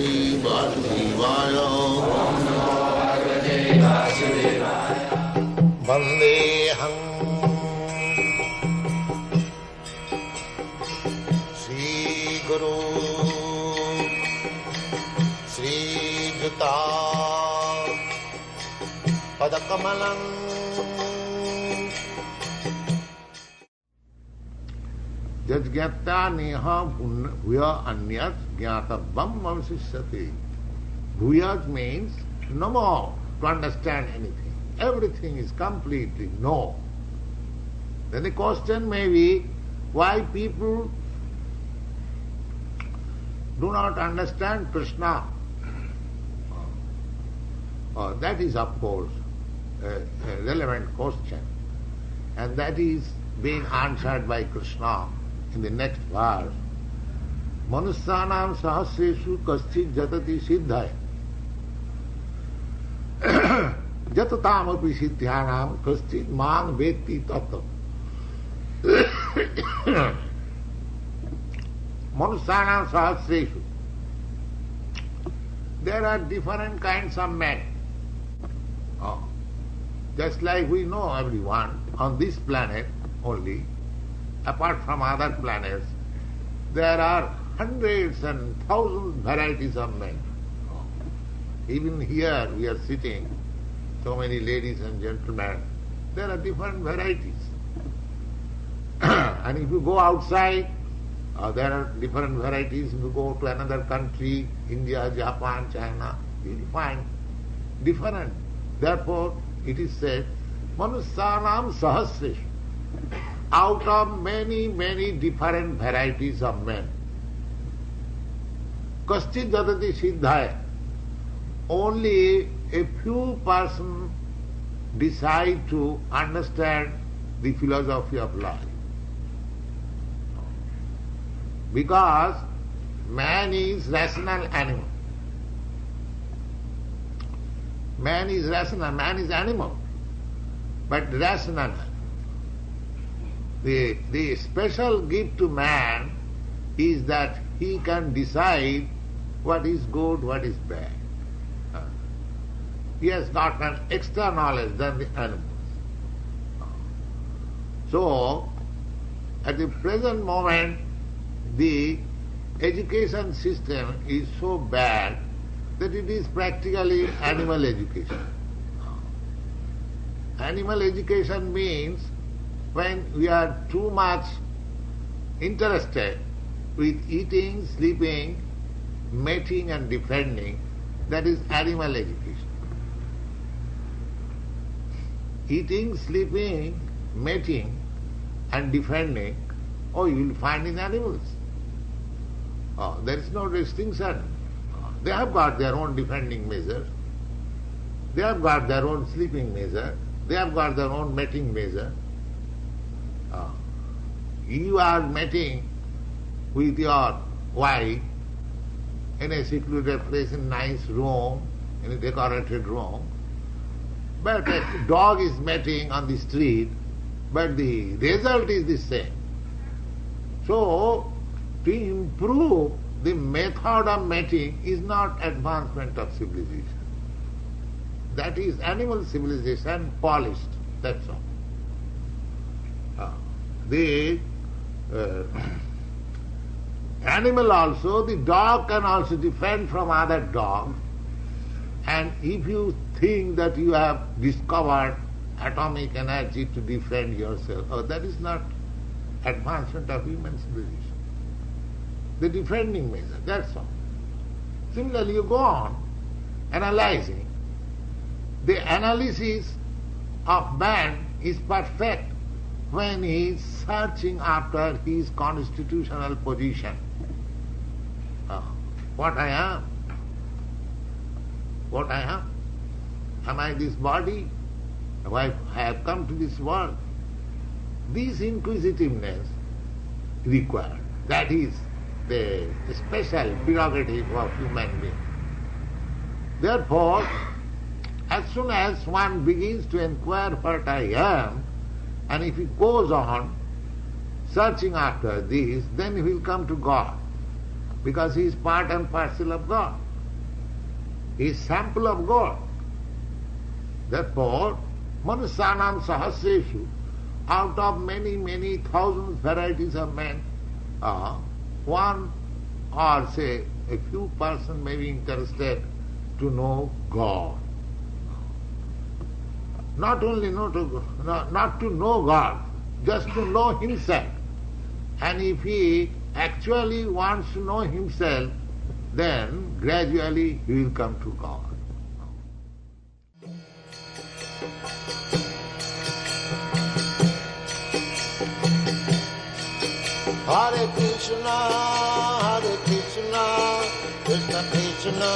Bhagavate Vasudevaya. Vandeham Sri Guru Sri Juta Padakamalam. Jajgyata neha bhuya anyat jnatavam avasishyate. Bhuyaj means no more to understand anything. Everything is completely no. Then the question may be why people do not understand Krishna. That is of course a relevant question, and that is being answered by Krishna in the next verse. Manusyanam sahasreshu kaschit jatati siddhaya jatatam api siddhyanam kaschit mang vetti tattva. Manusyanam sahasreshu. There are different kinds of men. Just like we know everyone on this planet only, apart from other planets, there are hundreds and thousands varieties of men. Even here we are sitting, so many ladies and gentlemen, there are different varieties. And if you go outside, there are different varieties. If you go to another country, India, Japan, China, you will find different. Therefore, it is said, Manusyanam sahasreshu. Out of many, many different varieties of men, kaschit jatati siddhaya. Only a few persons decide to understand the philosophy of life. Because man is rational animal. Man is rational, man is animal, but rational. The special gift to man is that he can decide what is good, what is bad. He has got an extra knowledge than the animals. So, at the present moment, the education system is so bad that it is practically animal education. Animal education means when we are too much interested with eating, sleeping, mating and defending, that is animal education. Eating, sleeping, mating and defending, you will find in animals. There is no distinction. They have got their own defending measure. They have got their own sleeping measure. They have got their own mating measure. You are mating with your wife in a secluded place, in a nice room, in a decorated room. But a dog is mating on the street, but the result is the same. So, to improve the method of mating is not advancement of civilization. That is animal civilization polished, that's all. The animal also, the dog can also defend from other dogs, and if you think that you have discovered atomic energy to defend yourself, that is not advancement of human civilization. The defending measure, that's all. Similarly, you go on analyzing. The analysis of man is perfect when he is searching after his constitutional position. What I am? What I am? Am I this body? I have come to this world. This inquisitiveness required. That is the special prerogative of human being. Therefore, as soon as one begins to inquire what I am, and if he goes on searching after this, then he will come to God, because he is part and parcel of God. is sample of God. Therefore, Manusyanam Sahasreshu, out of many, many thousands varieties of men, one or say a few persons may be interested to know God. Not only not to know God, just to know himself. And if he actually wants to know himself, then gradually he will come to God. Hare Krishna, Krishna Krishna,